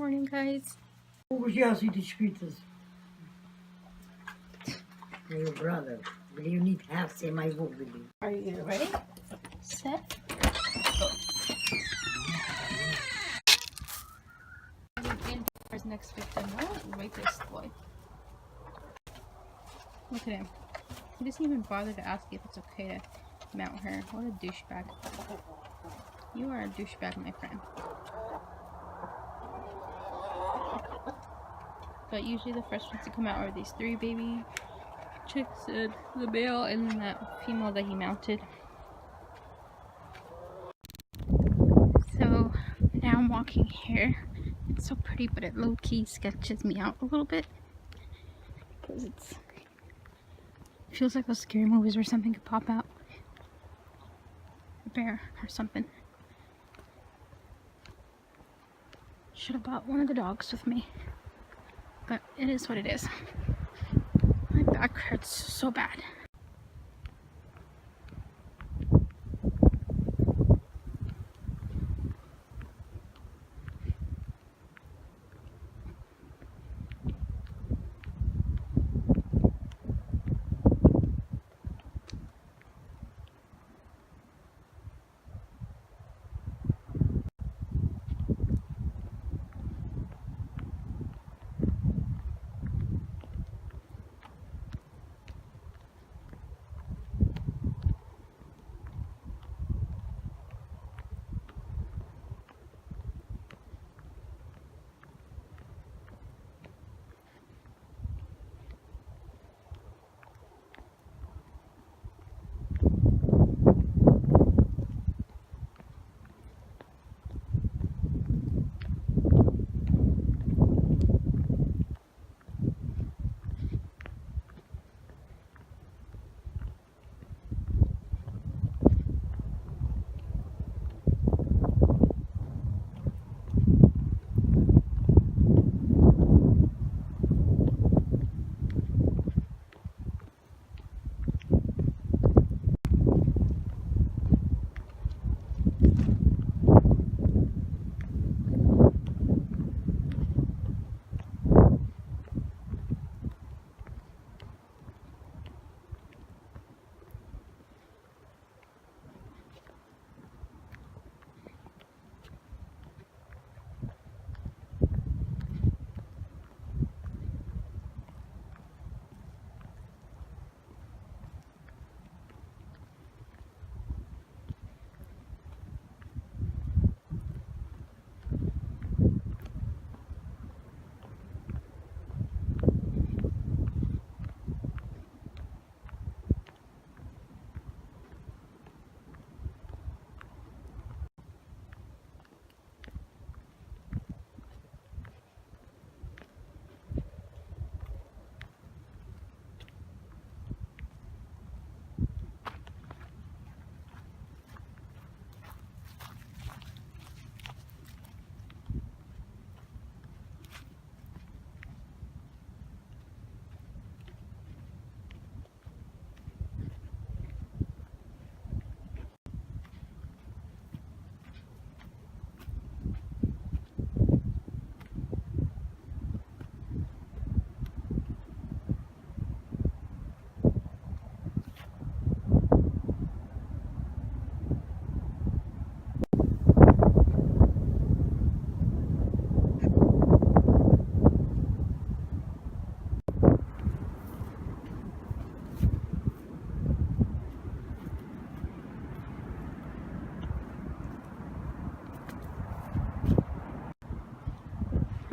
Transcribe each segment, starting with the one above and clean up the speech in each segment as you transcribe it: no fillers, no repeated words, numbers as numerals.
morning, guys. Hoje é assim escritas. Your brother. Will you need half say my vote with you? Are you ready? Set. Go. Indoors next victim. Oh, wait this boy. Look at him. He doesn't even bother to ask if it's okay to mount her. What a douchebag. You are a douchebag, my friend. But usually the first ones to come out are these 3 baby chicks, the male, and then that female that he mounted. So now I'm walking here. It's so pretty, but it low-key sketches me out a little bit because it feels like those scary movies where something could pop out, a bear or something. Should have brought one of the dogs with me, but it is what it is. My back hurts so bad.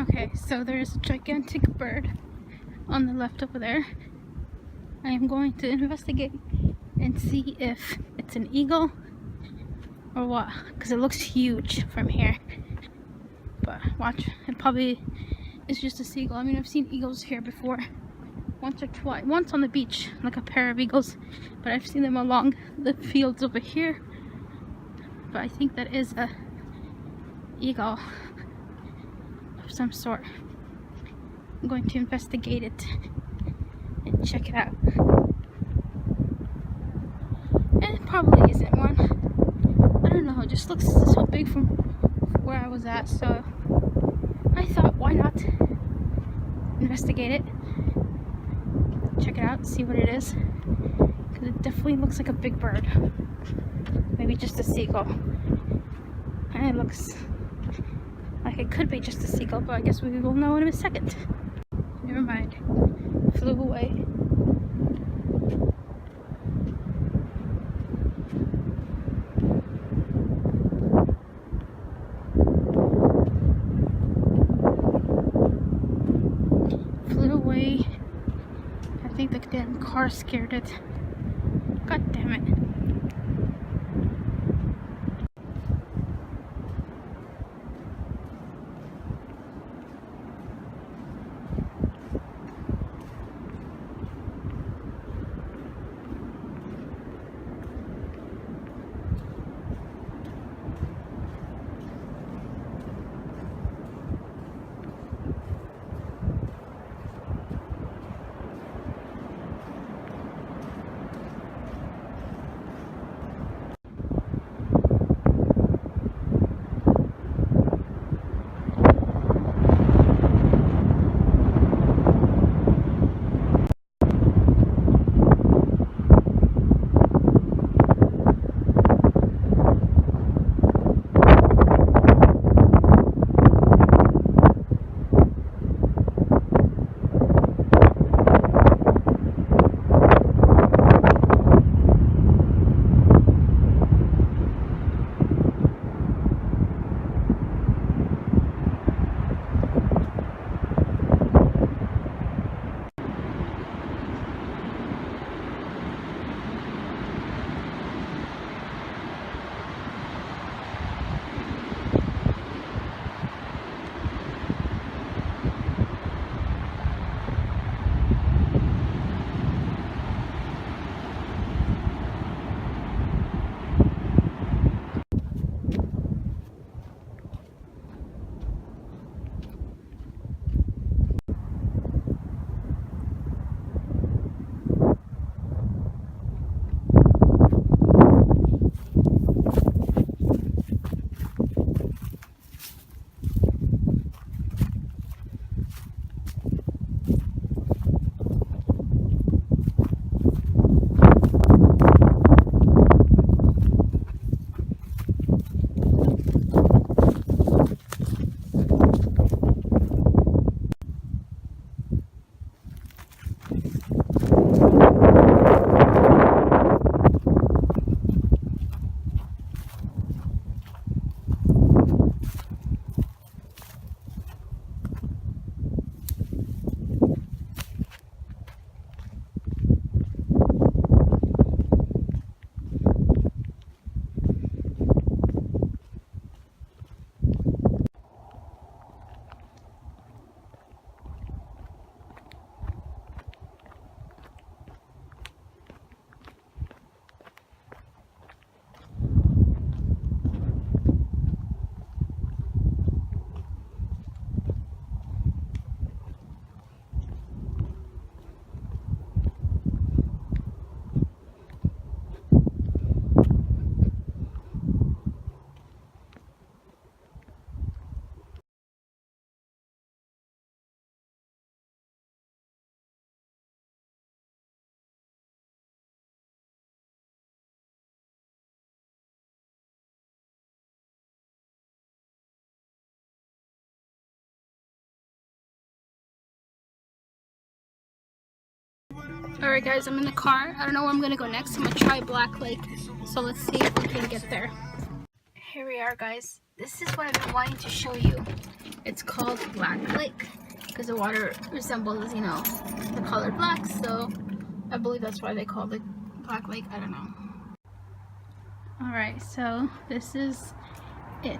Okay, so there's a gigantic bird on the left over there. I am going to investigate and see if it's an eagle or what, because it looks huge from here. But watch, it probably is just a seagull. I mean, I've seen eagles here before, once or twice. Once on the beach, like a pair of eagles, but I've seen them along the fields over here. But I think that is a eagle of some sort. I'm going to investigate it and check it out. And it probably isn't one. I don't know, it just looks so big from where I was at, so I thought investigate it, check it out, see what it is, because it definitely looks like a big bird. Maybe just a seagull. And it looks like it could be just a seagull, but I guess we will know in a second. Never mind. Flew away. Flew away. I think the damn car scared it. God damn it. Alright guys, I'm in the car. I don't know where I'm gonna go next. I'm gonna try Black Lake. So let's see if we can get there. Here we are guys. This is what I've been wanting to show you. It's called Black Lake because the water resembles, you know, the color black. So I believe that's why they called it Black Lake. I don't know. Alright, so this is it.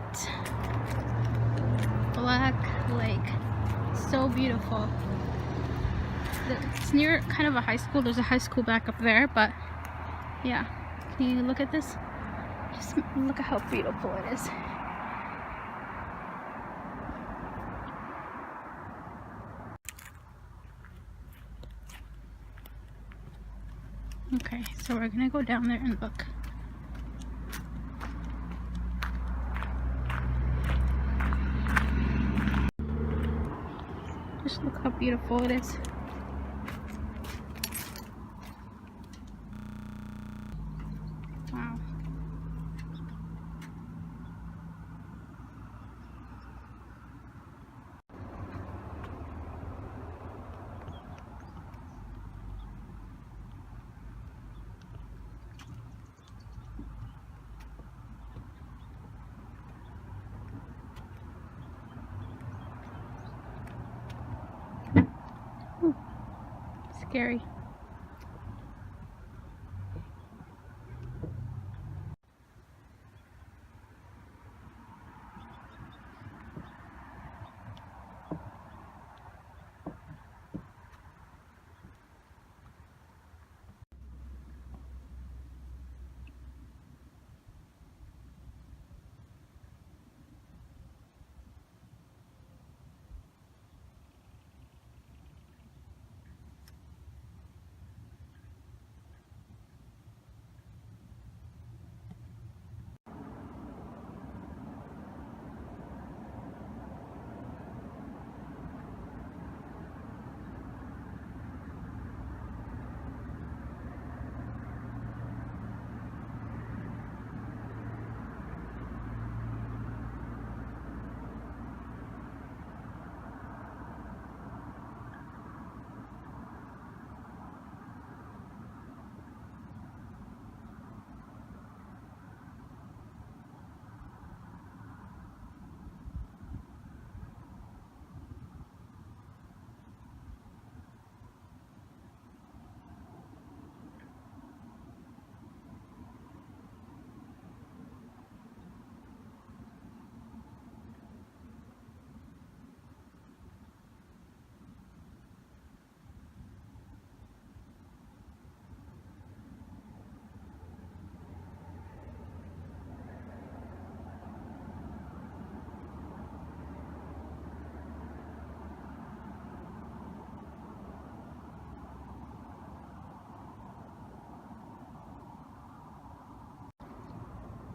Black Lake. So beautiful. It's near kind of a high school. There's a high school back up there, but yeah. Can you look at this? Just look at how beautiful it is. Okay, so we're gonna go down there and look. Just look how beautiful it is. Wow. Ooh, scary.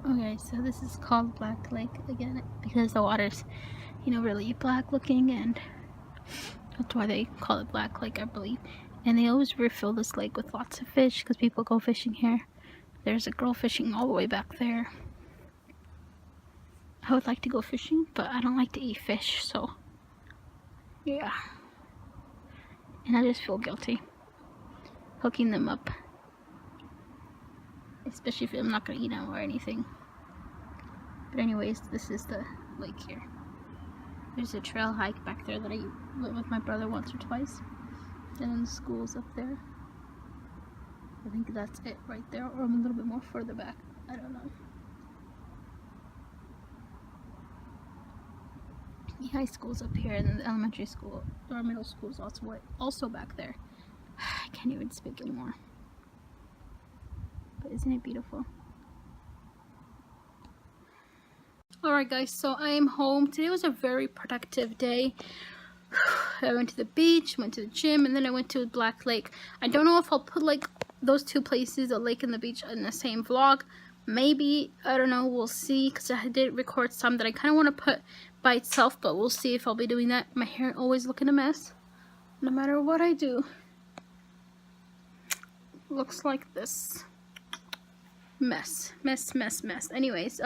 Okay, so this is called Black Lake again because the water's, really black looking, and that's why they call it Black Lake, I believe. And they always refill this lake with lots of fish because people go fishing here. There's a girl fishing all the way back there. I would like to go fishing, but I don't like to eat fish, so yeah. And I just feel guilty hooking them up, especially if I'm not gonna eat them or anything. But anyways, this is the lake here. There's a trail hike back there that I went with my brother once or twice. And then the school's up there. I think that's it right there, or I'm a little bit more further back. I don't know. The high school's up here, and then the elementary school or middle school is also back there. I can't even speak anymore. But isn't it beautiful? Alright guys, so I am home. Today was a very productive day. I went to the beach, went to the gym, and then I went to Black Lake. I don't know if I'll put like those two places, the lake and the beach, in the same vlog. Maybe, I don't know, we'll see, because I did record some that I kind of want to put by itself, but we'll see if I'll be doing that. My hair always looking a mess, no matter what I do. Looks like this. Mess. Anyways,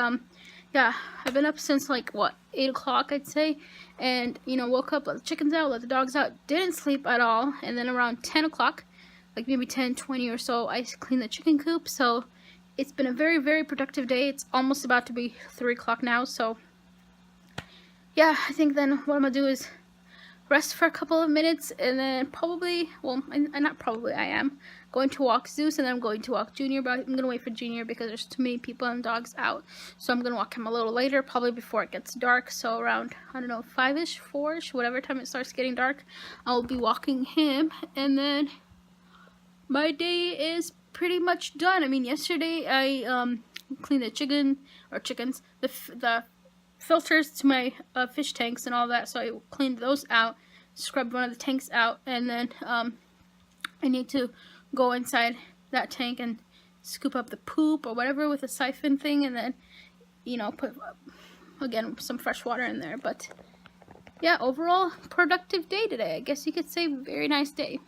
yeah, I've been up since like, what, 8 o'clock, I'd say, and, woke up, let the chickens out, let the dogs out, didn't sleep at all, and then around 10 o'clock, like maybe 10:20 or so, I cleaned the chicken coop. So it's been a very, very productive day. It's almost about to be 3 o'clock now, so yeah, I think then what I'm gonna do is rest for a couple of minutes, and then probably, well, not probably, I am going to walk Zeus, and then I'm going to walk Junior, but I'm gonna wait for Junior because there's too many people and dogs out, so I'm gonna walk him a little later, probably before it gets dark. So around, I don't know, 5ish, 4ish, whatever time it starts getting dark, I'll be walking him, and then my day is pretty much done. I mean, yesterday I cleaned the chickens, the filters to my fish tanks and all that, so I cleaned those out, scrubbed one of the tanks out, and then I need to go inside that tank and scoop up the poop or whatever with a siphon thing, and then put again some fresh water in there. But yeah, overall productive day today. I guess you could say very nice day.